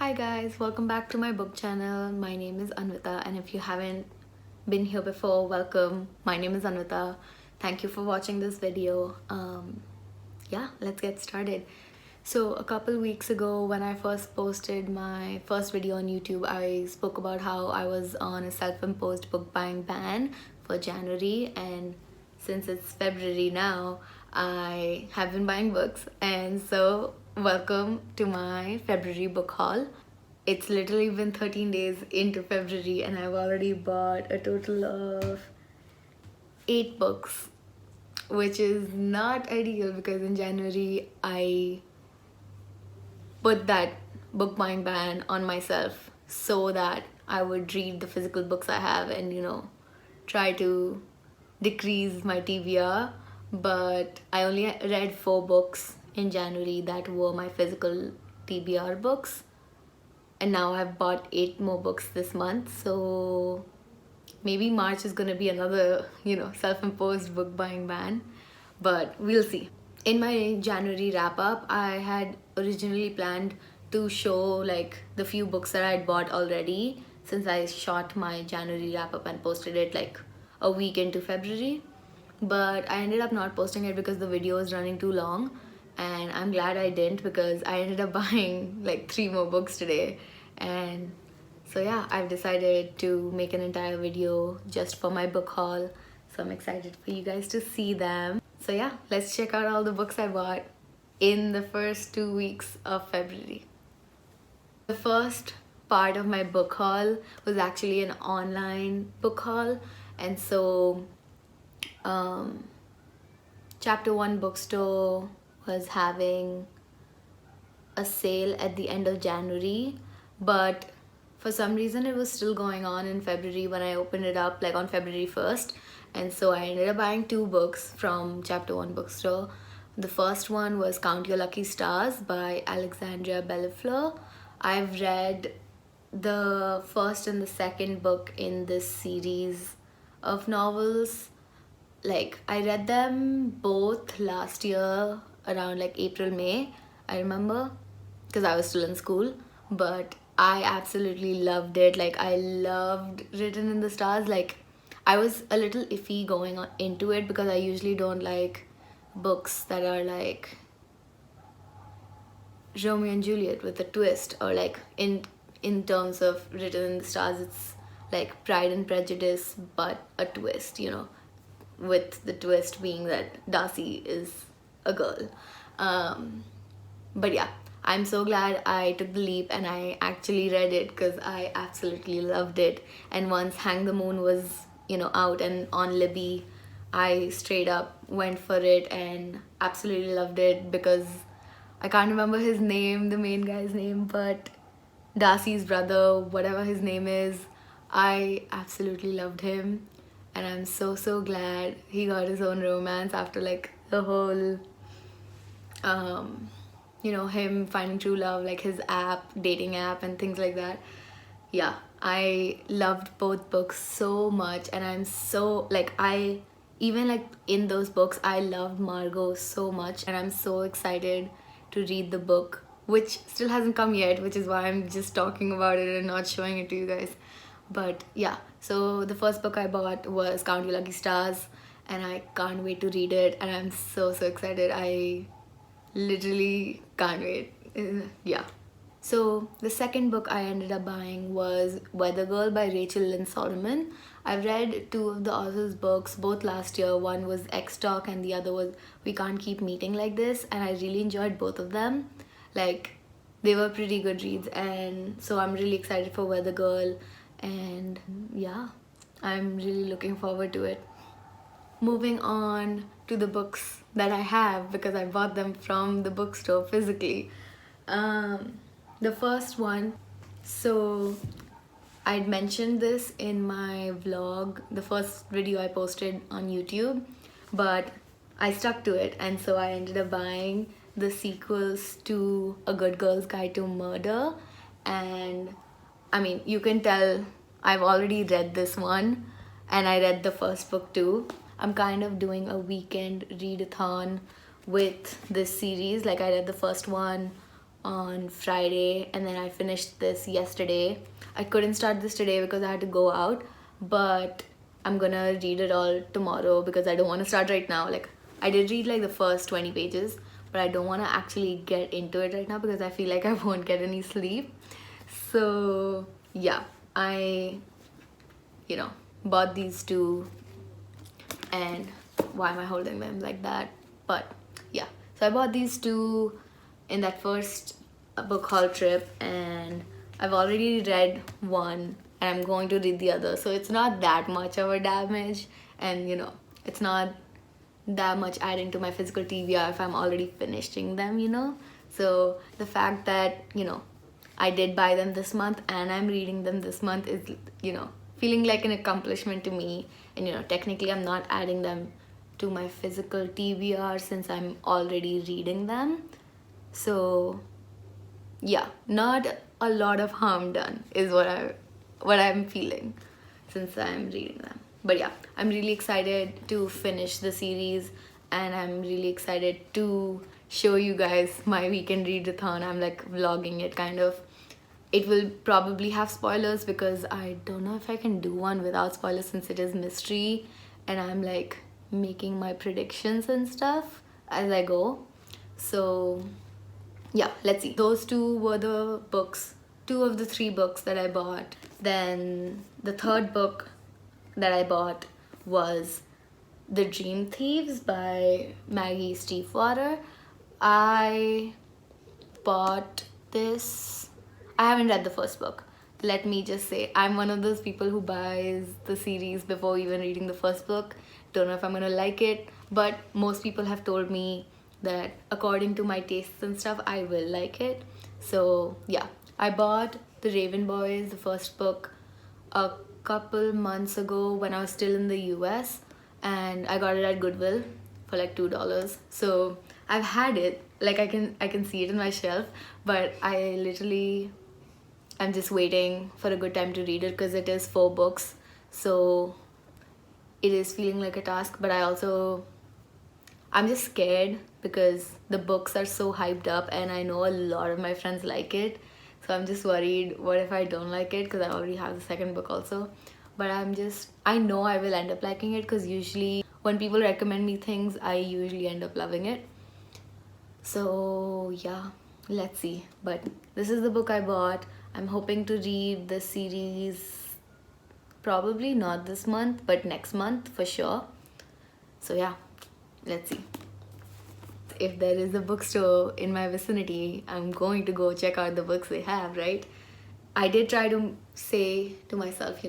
Hi guys, welcome back to my book channel. My name is Anvita, and if you haven't been here before, welcome. My name is Anvita. Thank you for watching this video. Yeah, let's get started. So a couple weeks ago when I first posted my first video on YouTube, I spoke about how I was on a self-imposed book buying ban for January, and since it's February now, I have been buying books, and so welcome to my February book haul. It's literally been 13 days into February and I've already bought a total of 8 books, which is not ideal because in January I put that book buying ban on myself so that I would read the physical books I have and try to decrease my TBR. But I only read 4 books in January that were my physical TBR books, and now I've bought 8 more books this month, so maybe March is gonna be another self-imposed book buying ban, but we'll see. In my January wrap up, I had originally planned to show like the few books that I had bought already, since I shot my January wrap up and posted it like a week into February. But I ended up not posting it because the video was running too long, and I'm glad I didn't because I ended up buying like 3 more books today. And so yeah, I've decided to make an entire video just for my book haul, so I'm excited for you guys to see them. So yeah, let's check out all the books I bought in the first 2 weeks of February. The first part of my book haul was actually an online book haul, and so Chapter 1 bookstore was having a sale at the end of January, but for some reason it was still going on in February when I opened it up, like on February 1st, and so I ended up buying 2 books from Chapter 1 bookstore. The first one was Count Your Lucky Stars by Alexandria Bellefleur. I've read the first and the second book in this series of novels. Like, I read them both last year around like April, May, I remember, because I was still in school, but I absolutely loved it. Like, I loved Written in the Stars. Like, I was a little iffy going into it because I usually don't like books that are like Romeo and Juliet with a twist, or like in terms of Written in the Stars, it's like Pride and Prejudice but a twist, with the twist being that Darcy is a girl. But yeah, I'm so glad I took the leap and I actually read it because I absolutely loved it. And once Hang the Moon was, out and on Libby, I straight up went for it and absolutely loved it because I can't remember his name, the main guy's name, but Darcy's brother, whatever his name is, I absolutely loved him. And I'm so glad he got his own romance after like the whole him finding true love, like his dating app and things like that. Yeah, I loved both books so much, and I'm so like, I even like in those books I loved Margot so much, and I'm so excited to read the book, which still hasn't come yet, which is why I'm just talking about it and not showing it to you guys. But yeah, so the first book I bought was Count Your Lucky Stars, and I can't wait to read it, and I'm so excited. I literally can't wait. Yeah. So the second book I ended up buying was Weather Girl by Rachel Lynn Solomon. I've read 2 of the author's books both last year. One was X Talk and the other was We Can't Keep Meeting Like This, and I really enjoyed both of them. Like, they were pretty good reads, and so I'm really excited for Weather Girl, and yeah, I'm really looking forward to it. Moving on to the books that I have because I bought them from the bookstore physically. The first one, so I'd mentioned this in my vlog, the first video I posted on YouTube, but I stuck to it, and so I ended up buying the sequels to A Good Girl's Guide to Murder. And I mean, you can tell I've already read this one, and I read the first book too. I'm kind of doing a weekend readathon with this series. Like, I read the first one on Friday, and then I finished this yesterday. I couldn't start this today because I had to go out, but I'm gonna read it all tomorrow because I don't want to start right now. Like, I did read like the first 20 pages, but I don't want to actually get into it right now because I feel like I won't get any sleep. So yeah, I bought these two, and why am I holding them like that? But yeah, so I bought these two in that first book haul trip, and I've already read one and I'm going to read the other, so it's not that much of a damage, and it's not that much adding to my physical TBR if I'm already finishing them. So the fact that I did buy them this month and I'm reading them this month is feeling like an accomplishment to me. And technically I'm not adding them to my physical TBR since I'm already reading them. So yeah, not a lot of harm done is what I'm feeling since I'm reading them. But yeah, I'm really excited to finish the series, and I'm really excited to show you guys my weekend readathon. I'm like vlogging it kind of. It will probably have spoilers because I don't know if I can do one without spoilers since it is mystery and I'm like making my predictions and stuff as I go. So yeah, let's see. Those two were the books, two of the three books that I bought. Then the third book that I bought was The Dream Thieves by Maggie Stiefvater. I bought this. I haven't read the first book. Let me just say, I'm one of those people who buys the series before even reading the first book. Don't know if I'm gonna like it, but most people have told me that according to my tastes and stuff, I will like it. So yeah, I bought The Raven Boys, the first book, a couple months ago when I was still in the US, and I got it at Goodwill for like $2. So I've had it, like I can see it in my shelf, but I'm just waiting for a good time to read it because it is 4 books, so it is feeling like a task. But I'm just scared because the books are so hyped up and I know a lot of my friends like it. So I'm just worried, what if I don't like it, because I already have the second book also. But I know I will end up liking it because usually when people recommend me things, I usually end up loving it. So yeah, let's see. But this is the book I bought. I'm hoping to read the series probably not this month, but next month for sure. So yeah, let's see. If there is a bookstore in my vicinity, I'm going to go check out the books they have, right? I did try to say to myself,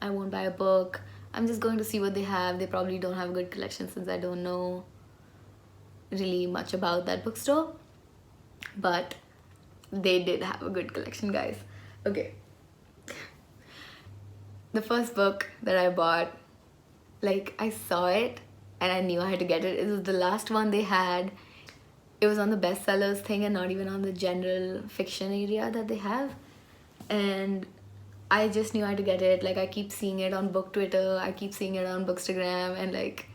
I won't buy a book. I'm just going to see what they have. They probably don't have a good collection since I don't know really much about that bookstore. But they did have a good collection, guys. Okay. The first book that I bought, like I saw it and I knew I had to get it. It was the last one they had. It was on the bestsellers thing and not even on the general fiction area that they have. And I just knew I had to get it. Like I keep seeing it on book Twitter, I keep seeing it on Bookstagram, and like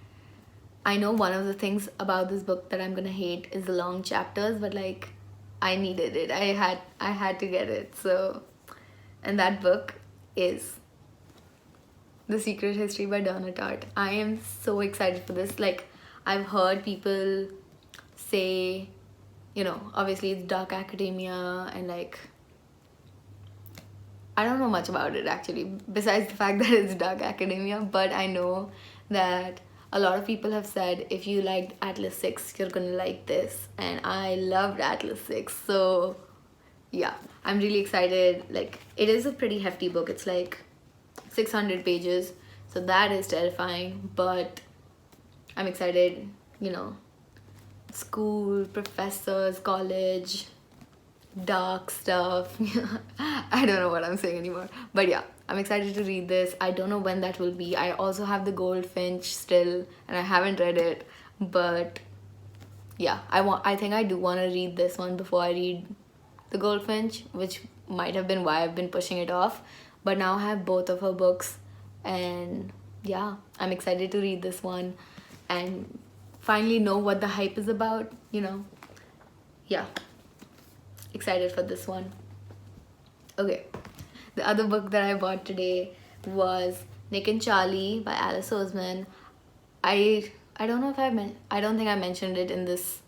I know one of the things about this book that I'm gonna hate is the long chapters, but like I needed it. I had to get it. So, and that book is The Secret History by Donna Tartt. I am so excited for this. Like I've heard people say, obviously it's dark academia, and like I don't know much about it actually, besides the fact that it's dark academia, but I know that a lot of people have said if you liked Atlas 6, you're gonna like this, and I loved Atlas 6, so yeah, I'm really excited. Like it is a pretty hefty book. It's like 600 pages, so that is terrifying, but I'm excited. School, professors, college, dark stuff. I don't know what I'm saying anymore, but yeah, I'm excited to read this. I don't know when that will be. I also have the Goldfinch still and I haven't read it, but yeah, I think I do want to read this one before I read the Goldfinch, which might have been why I've been pushing it off. But now I have both of her books, and yeah, I'm excited to read this one and finally know what the hype is about. Yeah, excited for this one. Okay, the other book that I bought today was Nick and Charlie by Alice Oseman. I don't know if I don't think I mentioned it in this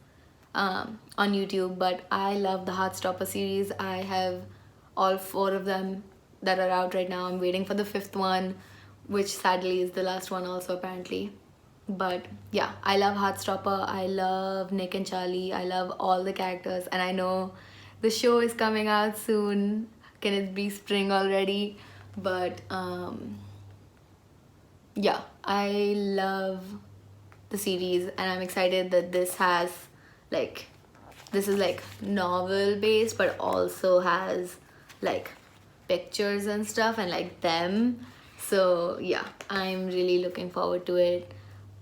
on YouTube, but I love the Heartstopper series. I have all 4 of them that are out right now. I'm waiting for the 5th one, which sadly is the last one also apparently. But yeah, I love Heartstopper. I love Nick and Charlie. I love all the characters, and I know the show is coming out soon. Can it be spring already? But yeah, I love the series, and I'm excited that this has like, this is like novel based but also has like pictures and stuff and like them. So yeah, I'm really looking forward to it.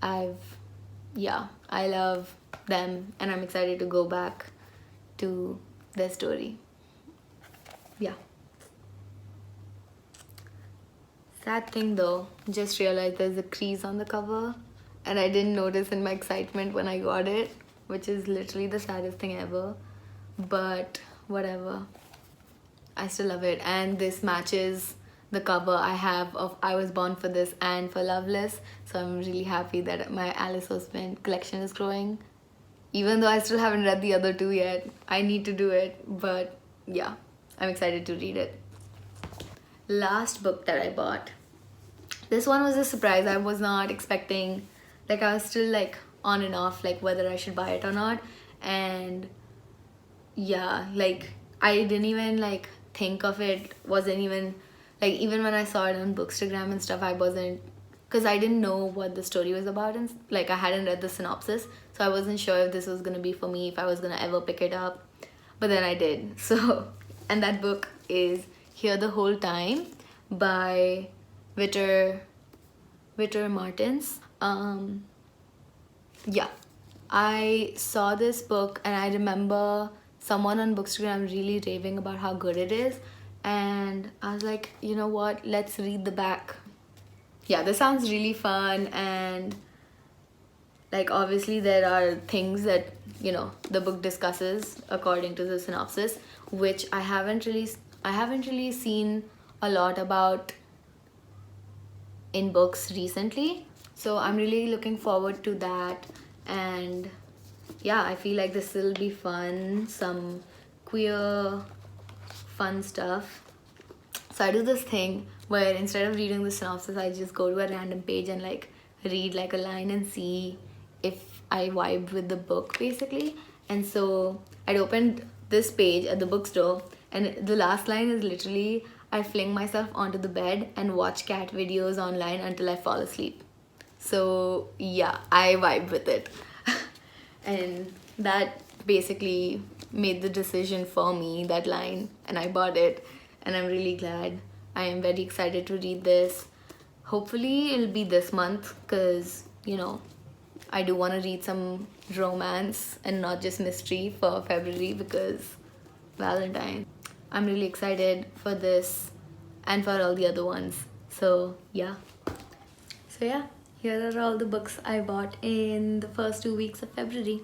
I love them, and I'm excited to go back to their story. Yeah. Sad thing though, just realized there's a crease on the cover, and I didn't notice in my excitement when I got it, which is literally the saddest thing ever. But whatever, I still love it, and this matches the cover I have of I Was Born for This and for Loveless. So I'm really happy that my Alice Oseman collection is growing, even though I still haven't read the other 2 yet. I need to do it, but yeah, I'm excited to read it. Last book that I bought, this one was a surprise. I was not expecting, like I was still like on and off like whether I should buy it or not. And yeah, like I didn't even like think of it, wasn't even like, even when I saw it on Bookstagram and stuff, I wasn't, because I didn't know what the story was about, and like I hadn't read the synopsis, so I wasn't sure if this was gonna be for me, if I was gonna ever pick it up. But then I did. So, and that book is Here the Whole Time by Witter Martins. Yeah, I saw this book and I remember someone on Bookstagram really raving about how good it is, and I was like, you know what, let's read the back. Yeah, this sounds really fun, and like obviously there are things that, you know, the book discusses according to the synopsis, which I haven't really seen a lot about in books recently. So I'm really looking forward to that. And yeah, I feel like this will be fun, some queer fun stuff. So I do this thing where instead of reading the synopsis, I just go to a random page and like read like a line and see if I vibe with the book basically. And so I'd opened this page at the bookstore, and the last line is literally, I fling myself onto the bed and watch cat videos online until I fall asleep. So yeah, I vibe with it. And that basically made the decision for me, that line, and I bought it, and I'm really glad. I am very excited to read this. Hopefully it'll be this month, because you know, I do want to read some romance and not just mystery for February, because Valentine. I'm really excited for this and for all the other ones. So yeah, here are all the books I bought in the first 2 weeks of February.